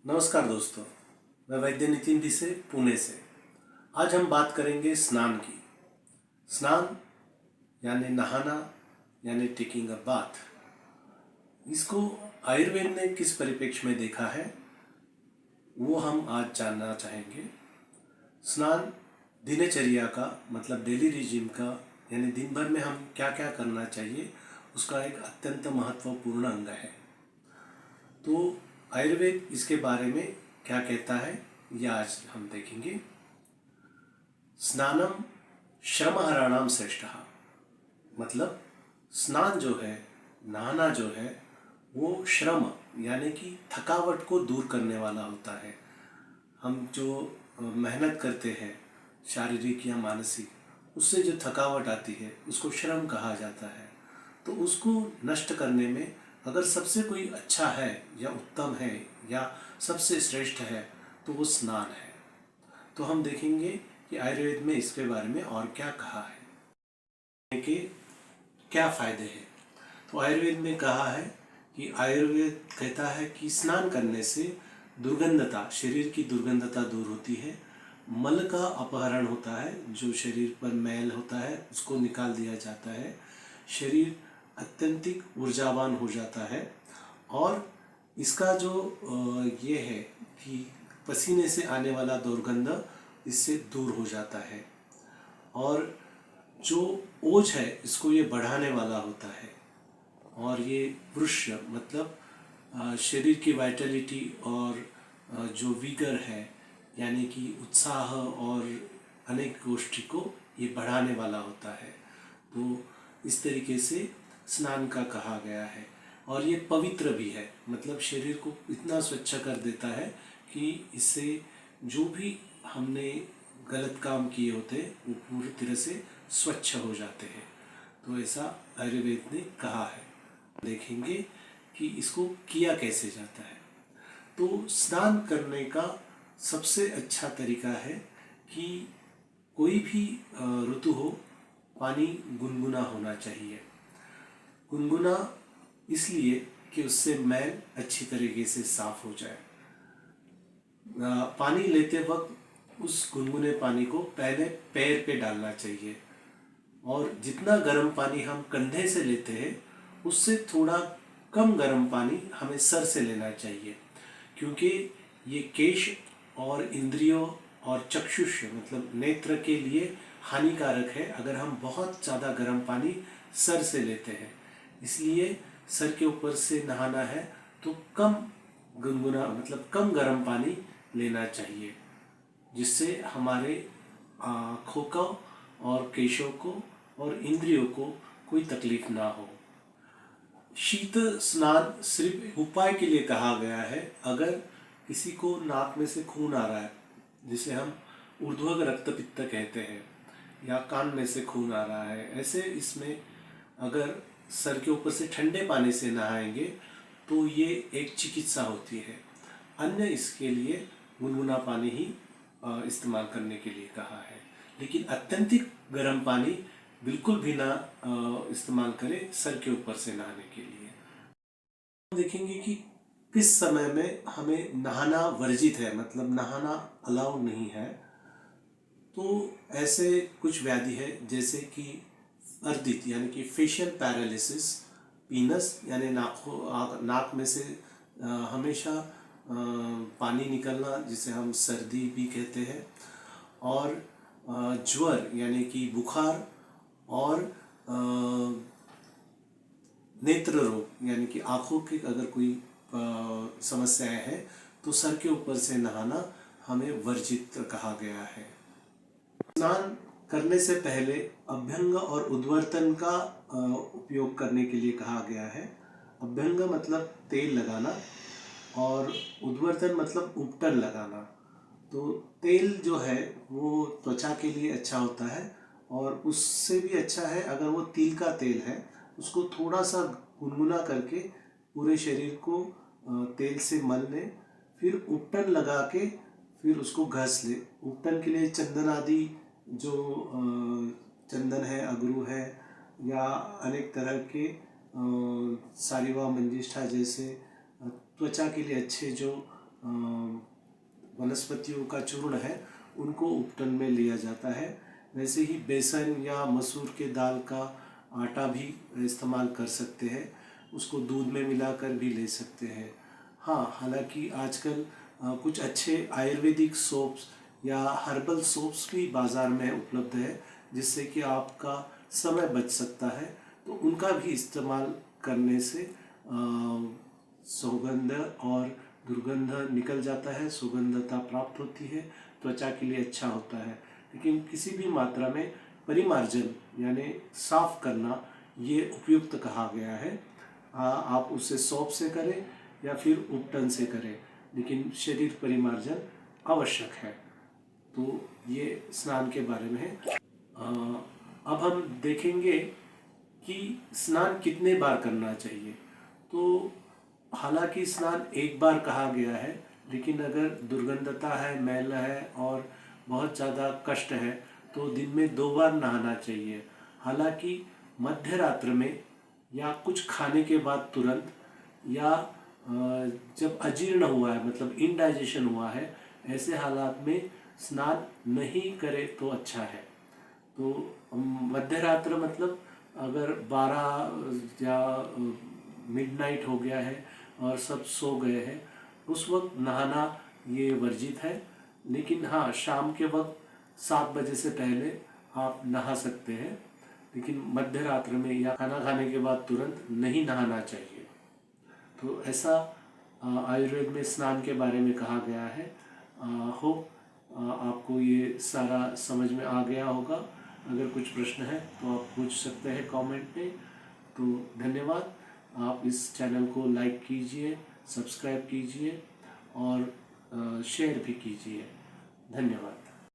नमस्कार दोस्तों, मैं वैद्य नितिन डी से पुणे से। आज हम बात करेंगे स्नान की। स्नान यानी नहाना, यानी टेकिंग अ बाथ। इसको आयुर्वेद ने किस परिप्रेक्ष्य में देखा है वो हम आज जानना चाहेंगे। स्नान दिनचर्या का मतलब डेली रिजीम का, यानी दिन भर में हम क्या क्या करना चाहिए उसका एक अत्यंत महत्वपूर्ण अंग है। तो आयुर्वेद इसके बारे में क्या कहता है यह आज हम देखेंगे। स्नानम श्रमहराणाम श्रेष्ठः, मतलब स्नान जो है, नहाना जो है, वो श्रम यानी कि थकावट को दूर करने वाला होता है। हम जो मेहनत करते हैं शारीरिक या मानसिक, उससे जो थकावट आती है उसको श्रम कहा जाता है। तो उसको नष्ट करने में अगर सबसे कोई अच्छा है या उत्तम है या सबसे श्रेष्ठ है तो वो स्नान है। तो हम देखेंगे कि आयुर्वेद में इसके बारे में और क्या कहा है कि क्या फायदे हैं। तो आयुर्वेद में कहा है कि आयुर्वेद कहता है कि स्नान करने से दुर्गंधता, शरीर की दुर्गंधता दूर होती है। मल का अपहरण होता है, जो शरीर पर मैल होता है उसको निकाल दिया जाता है। शरीर अत्यंतिक ऊर्जावान हो जाता है। और इसका जो ये है कि पसीने से आने वाला दुर्गंध इससे दूर हो जाता है। और जो ओज है इसको ये बढ़ाने वाला होता है। और ये वृक्ष मतलब शरीर की वाइटलिटी और जो विगर है यानी कि उत्साह और अनेक गोष्ठी को ये बढ़ाने वाला होता है। तो इस तरीके से स्नान का कहा गया है। और ये पवित्र भी है, मतलब शरीर को इतना स्वच्छ कर देता है कि इससे जो भी हमने गलत काम किए होते हैं वो पूरी तरह से स्वच्छ हो जाते हैं। तो ऐसा आयुर्वेद ने कहा है। देखेंगे कि इसको किया कैसे जाता है। तो स्नान करने का सबसे अच्छा तरीका है कि कोई भी ऋतु हो, पानी गुनगुना होना चाहिए। गुनगुना इसलिए कि उससे मैल अच्छी तरीके से साफ हो जाए। पानी लेते वक्त उस गुनगुने पानी को पहले पैर पे डालना चाहिए। और जितना गर्म पानी हम कंधे से लेते हैं उससे थोड़ा कम गर्म पानी हमें सर से लेना चाहिए, क्योंकि ये केश और इंद्रियों और चक्षुष मतलब नेत्र के लिए हानिकारक है अगर हम बहुत ज़्यादा गर्म पानी सर से लेते हैं। इसलिए सर के ऊपर से नहाना है तो कम गुनगुना मतलब कम गर्म पानी लेना चाहिए, जिससे हमारे आँखों को और केशों को और इंद्रियों को कोई तकलीफ ना हो। शीत स्नान सिर्फ उपाय के लिए कहा गया है। अगर किसी को नाक में से खून आ रहा है, जिसे हम ऊर्ध्वक रक्तपित्त कहते हैं, या कान में से खून आ रहा है, ऐसे इसमें अगर सर के ऊपर से ठंडे पानी से नहाएंगे तो ये एक चिकित्सा होती है। अन्य इसके लिए गुनगुना पानी ही इस्तेमाल करने के लिए कहा है। लेकिन अत्यंतिक गर्म पानी बिल्कुल भी ना इस्तेमाल करें सर के ऊपर से नहाने के लिए। देखेंगे कि किस समय में हमें नहाना वर्जित है, मतलब नहाना अलाउ नहीं है। तो ऐसे कुछ व्याधि है जैसे कि अर्दित यानी कि फेशियल पैरालिसिस, पीनस यानी नाक में से हमेशा पानी निकलना, जिसे हम सर्दी भी कहते हैं, और ज्वर यानी कि बुखार, और नेत्र रोग यानी कि आँखों की अगर कोई समस्याएं हैं तो सर के ऊपर से नहाना हमें वर्जित कहा गया है। स्नान करने से पहले अभ्यंग और उद्वर्तन का उपयोग करने के लिए कहा गया है। अभ्यंग मतलब तेल लगाना और उद्वर्तन मतलब उपटन लगाना। तो तेल जो है वो त्वचा के लिए अच्छा होता है, और उससे भी अच्छा है अगर वो तिल का तेल है उसको थोड़ा सा गुनगुना करके पूरे शरीर को तेल से मल लें, फिर उपटन लगा के फिर उसको घस ले। उपटन के लिए चंदन आदि जो चंदन है, अगरू है, या अनेक तरह के सारिवा मंजिष्ठा जैसे त्वचा के लिए अच्छे जो वनस्पतियों का चूर्ण है उनको उपटन में लिया जाता है। वैसे ही बेसन या मसूर के दाल का आटा भी इस्तेमाल कर सकते हैं, उसको दूध में मिलाकर भी ले सकते हैं। हाँ, हालांकि आजकल कुछ अच्छे आयुर्वेदिक सोप्स या हर्बल सोप्स भी बाज़ार में उपलब्ध है, जिससे कि आपका समय बच सकता है। तो उनका भी इस्तेमाल करने से सुगंध और दुर्गंध निकल जाता है, सुगंधता प्राप्त होती है, त्वचा के लिए अच्छा होता है। लेकिन किसी भी मात्रा में परिमार्जन यानी साफ करना ये उपयुक्त कहा गया है। आप उसे सौंफ से करें या फिर उपटन से करें, लेकिन शरीर परिमार्जन आवश्यक है। तो ये स्नान के बारे में है। अब हम देखेंगे कि स्नान कितने बार करना चाहिए। तो हालांकि स्नान एक बार कहा गया है, लेकिन अगर दुर्गंधता है, मैल है और बहुत ज़्यादा कष्ट है तो दिन में 2 बार नहाना चाहिए। हालांकि मध्य रात्र में या कुछ खाने के बाद तुरंत, या जब अजीर्ण हुआ है मतलब इनडाइजेशन हुआ है, ऐसे हालात में स्नान नहीं करे तो अच्छा है। तो मध्य रात्र मतलब अगर 12 या मिडनाइट हो गया है और सब सो गए हैं, उस वक्त नहाना ये वर्जित है। लेकिन हाँ, शाम के वक्त 7 बजे से पहले आप नहा सकते हैं, लेकिन मध्य रात्र में या खाना खाने के बाद तुरंत नहीं नहाना चाहिए। तो ऐसा आयुर्वेद में स्नान के बारे में कहा गया है। होप आपको ये सारा समझ में आ गया होगा। अगर कुछ प्रश्न है तो आप पूछ सकते हैं कमेंट में। तो धन्यवाद। आप इस चैनल को लाइक कीजिए, सब्सक्राइब कीजिए और शेयर भी कीजिए। धन्यवाद।